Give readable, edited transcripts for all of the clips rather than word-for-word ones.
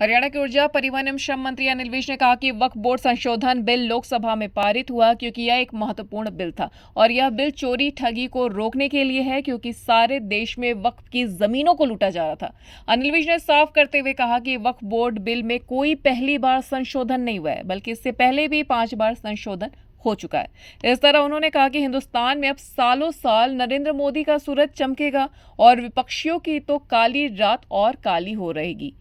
हरियाणा के ऊर्जा परिवहन एवं श्रम मंत्री अनिल विज ने कहा कि वक्फ बोर्ड संशोधन बिल लोकसभा में पारित हुआ क्योंकि यह एक महत्वपूर्ण बिल था और यह बिल चोरी ठगी को रोकने के लिए है क्योंकि सारे देश में वक्फ की जमीनों को लूटा जा रहा था। अनिल विज ने साफ करते हुए कहा कि वक्फ बोर्ड बिल में कोई पहली बार संशोधन नहीं हुआ है, बल्कि इससे पहले भी 5 बार संशोधन हो चुका है। इस तरह उन्होंने कहा कि हिंदुस्तान में अब सालों साल नरेंद्र मोदी का सूरज चमकेगा और विपक्षियों की तो काली रात और काली हो रहेगी।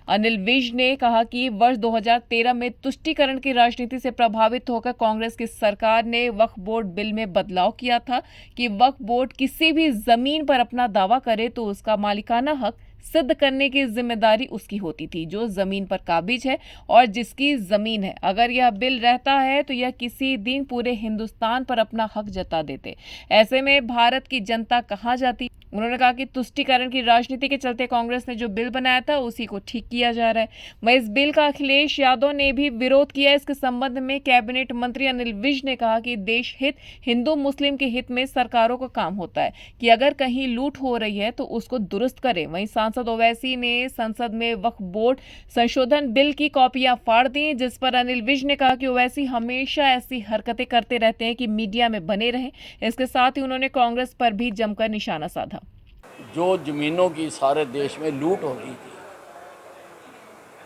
अनिल विज ने कहा कि वर्ष 2013 में तुष्टीकरण की राजनीति से प्रभावित होकर कांग्रेस की सरकार ने वक्फ बोर्ड बिल में बदलाव किया था कि वक्फ बोर्ड किसी भी जमीन पर अपना दावा करे तो उसका मालिकाना हक सिद्ध करने की जिम्मेदारी उसकी होती थी, जो जमीन पर काबिज है और जिसकी जमीन है। अगर यह बिल रहता है तो यह किसी दिन पूरे हिंदुस्तान पर अपना हक जता देते। ऐसे में भारत की जनता कहां जाती। उन्होंने कहा कि तुष्टीकरण की राजनीति के चलते कांग्रेस ने जो बिल बनाया था उसी को ठीक किया जा रहा है। वहीं इस बिल का अखिलेश यादव ने भी विरोध किया। इसके संबंध में कैबिनेट मंत्री अनिल विज ने कहा कि देश हित, हिंदू मुस्लिम के हित में सरकारों का काम होता है कि अगर कहीं लूट हो रही है तो उसको दुरुस्त करें। वहीं सांसद ओवैसी ने संसद में वक्फ बोर्ड संशोधन बिल की कॉपियां फाड़ दी, जिस पर अनिल विज ने कहा कि ओवैसी हमेशा ऐसी हरकतें करते रहते हैं कि मीडिया में बने रहें। इसके साथ ही उन्होंने कांग्रेस पर भी जमकर निशाना साधा। जो ज़मीनों की सारे देश में लूट हो रही थी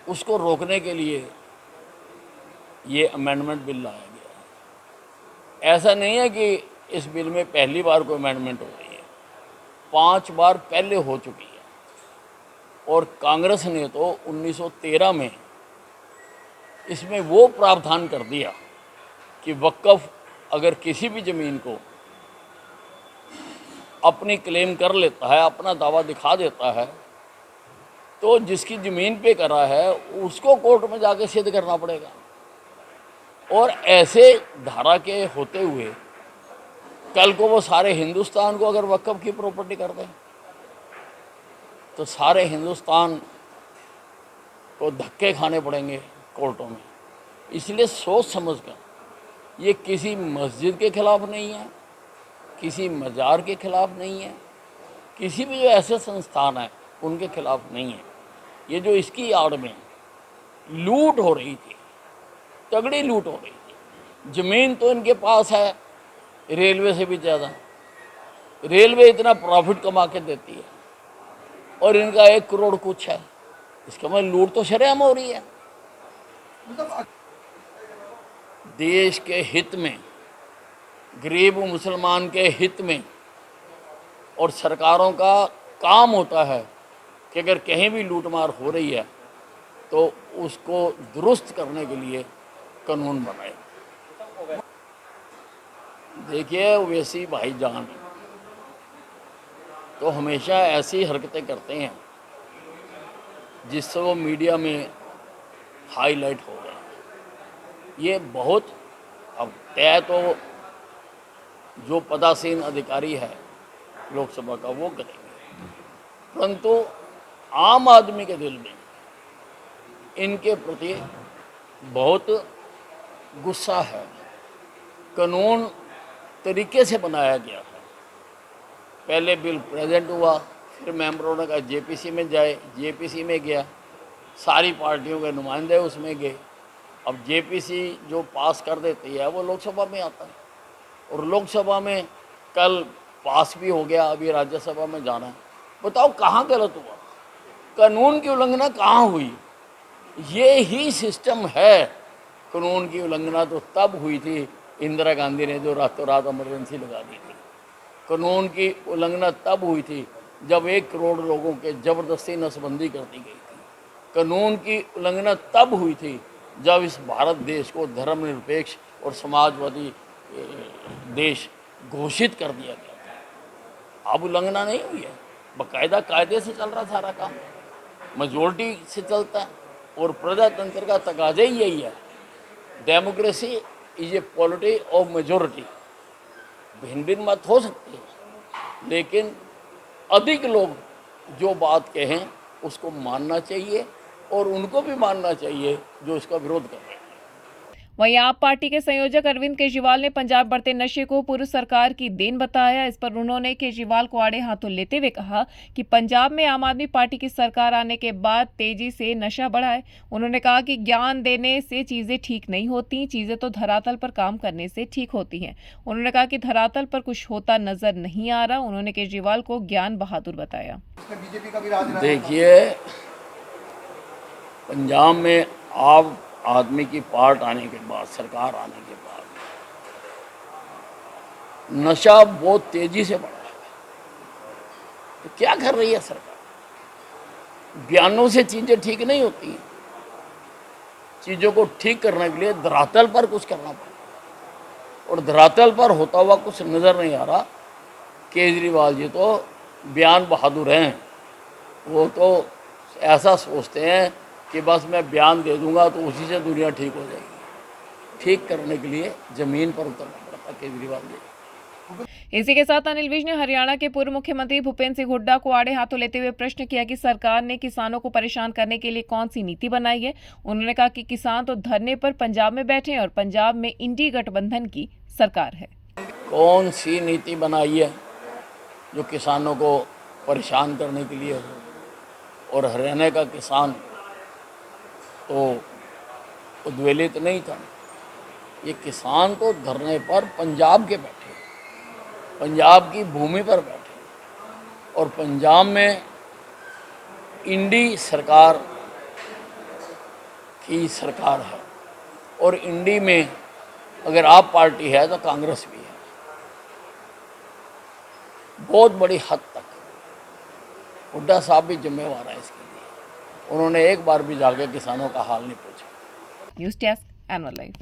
उसको रोकने के लिए ये अमेंडमेंट बिल लाया गया है। ऐसा नहीं है कि इस बिल में पहली बार कोई अमेंडमेंट हो रही है, 5 बार पहले हो चुकी है। और कांग्रेस ने तो 1913 में इसमें वो प्रावधान कर दिया कि वक्फ अगर किसी भी ज़मीन को अपनी क्लेम कर लेता है, अपना दावा दिखा देता है, तो जिसकी ज़मीन पे करा है उसको कोर्ट में जाके सिद्ध करना पड़ेगा। और ऐसे धारा के होते हुए कल को वो सारे हिंदुस्तान को अगर वक्फ की प्रॉपर्टी कर दें तो सारे हिंदुस्तान को धक्के खाने पड़ेंगे कोर्टों में। इसलिए सोच समझकर, ये किसी मस्जिद के खिलाफ नहीं है, किसी मज़ार के खिलाफ नहीं है, किसी भी जो ऐसे संस्थान हैं उनके खिलाफ नहीं है। ये जो इसकी आड़ में लूट हो रही थी, तगड़ी लूट हो रही थी। ज़मीन तो इनके पास है रेलवे से भी ज़्यादा। रेलवे इतना प्रॉफिट कमा के देती है और इनका 1 करोड़ कुछ है। इसका मतलब लूट तो शरेआम हो रही है। देश के हित में, गरीब मुसलमान के हित में, और सरकारों का काम होता है कि अगर कहीं भी लूटमार हो रही है तो उसको दुरुस्त करने के लिए कानून बनाए। देखिए, ओवैसी भाईजान तो हमेशा ऐसी हरकतें करते हैं जिससे वो मीडिया में हाईलाइट हो गए। ये बहुत अब तय तो जो पदासीन अधिकारी है लोकसभा का वो करेंगे, परंतु आम आदमी के दिल में इनके प्रति बहुत गुस्सा है। कानून तरीके से बनाया गया है। पहले बिल प्रेजेंट हुआ, फिर मेंबरों ने कहा जेपीसी में जाए, जेपीसी में गया, सारी पार्टियों के नुमाइंदे उसमें गए। अब जेपीसी जो पास कर देती है वो लोकसभा में आता है और लोकसभा में कल पास भी हो गया, अभी राज्यसभा में जाना है। बताओ कहाँ गलत हुआ, कानून की उल्लंघना कहाँ हुई? ये ही सिस्टम है। कानून की उल्लंघना तो तब हुई थी इंदिरा गांधी ने जो रातों रात इमरजेंसी लगा दी थी। कानून की उल्लंघना तब हुई थी जब 1 करोड़ लोगों के ज़बरदस्ती नसबंदी कर दी गई थी। कानून की उल्लंघना तब हुई थी जब इस भारत देश को धर्मनिरपेक्ष और समाजवादी देश घोषित कर दिया गया था। अब उल्लंघना नहीं हुई है, बाकायदा कायदे से चल रहा सारा काम, मेजोरिटी से चलता है और प्रजातंत्र का तकाजा ही यही है। Democracy is a polity of majority. भिन्न भिन्न मत हो सकती है, लेकिन अधिक लोग जो बात कहें उसको मानना चाहिए और उनको भी मानना चाहिए जो इसका विरोध कर रहे हैं। वहीं आप पार्टी के संयोजक अरविंद केजरीवाल ने पंजाब बढ़ते नशे को पूर्व सरकार की देन बताया। इस पर उन्होंने केजरीवाल को आड़े हाथों लेते हुए कहा कि पंजाब में आम आदमी पार्टी की सरकार आने के बाद तेजी से नशा बढ़ा है। उन्होंने कहा कि ज्ञान देने से चीजें ठीक नहीं होती, चीजें तो धरातल पर काम करने से ठीक होती हैं। उन्होंने कहा कि धरातल पर कुछ होता नजर नहीं आ रहा। उन्होंने केजरीवाल को ज्ञान बहादुर बताया। बीजेपी का भी राज रहा है। देखिए, पंजाब में आम आदमी की पार्ट आने के बाद, सरकार आने के बाद नशा बहुत तेजी से बढ़ा है। तो क्या कर रही है सरकार? बयानों से चीजें ठीक नहीं होती। चीजों को ठीक करने के लिए धरातल पर कुछ करना पड़ता, और धरातल पर होता हुआ कुछ नजर नहीं आ रहा। केजरीवाल जी तो बयान बहादुर हैं। वो तो ऐसा सोचते हैं कि बस मैं बयान दे दूंगा तो उसी से दुनिया ठीक हो जाएगी। ठीक करने के लिए ज़मीन पर उतरना पड़ता केजरीवाल जी। इसी के साथ अनिल विज ने हरियाणा के पूर्व मुख्यमंत्री भूपेंद्र सिंह हुड्डा को आड़े हाथों लेते हुए प्रश्न किया कि सरकार ने किसानों को परेशान करने के लिए कौन सी नीति बनाई है। उन्होंने कहा कि किसान तो धरने पर पंजाब में बैठे हैं और पंजाब में इंडी गठबंधन की सरकार है। कौन सी नीति बनाई है जो किसानों को परेशान करने के लिए हो? और हरियाणा का किसान तो उद्वेलित नहीं था। ये किसान तो धरने पर पंजाब के बैठे, पंजाब की भूमि पर बैठे, और पंजाब में इंडी सरकार की सरकार है, और इंडी में अगर आप पार्टी है तो कांग्रेस भी है। बहुत बड़ी हद तक हुड्डा साहब भी जिम्मेवार है इसके लिए। उन्होंने एक बार भी जाके किसानों का हाल नहीं पूछा। News desk, anvil live.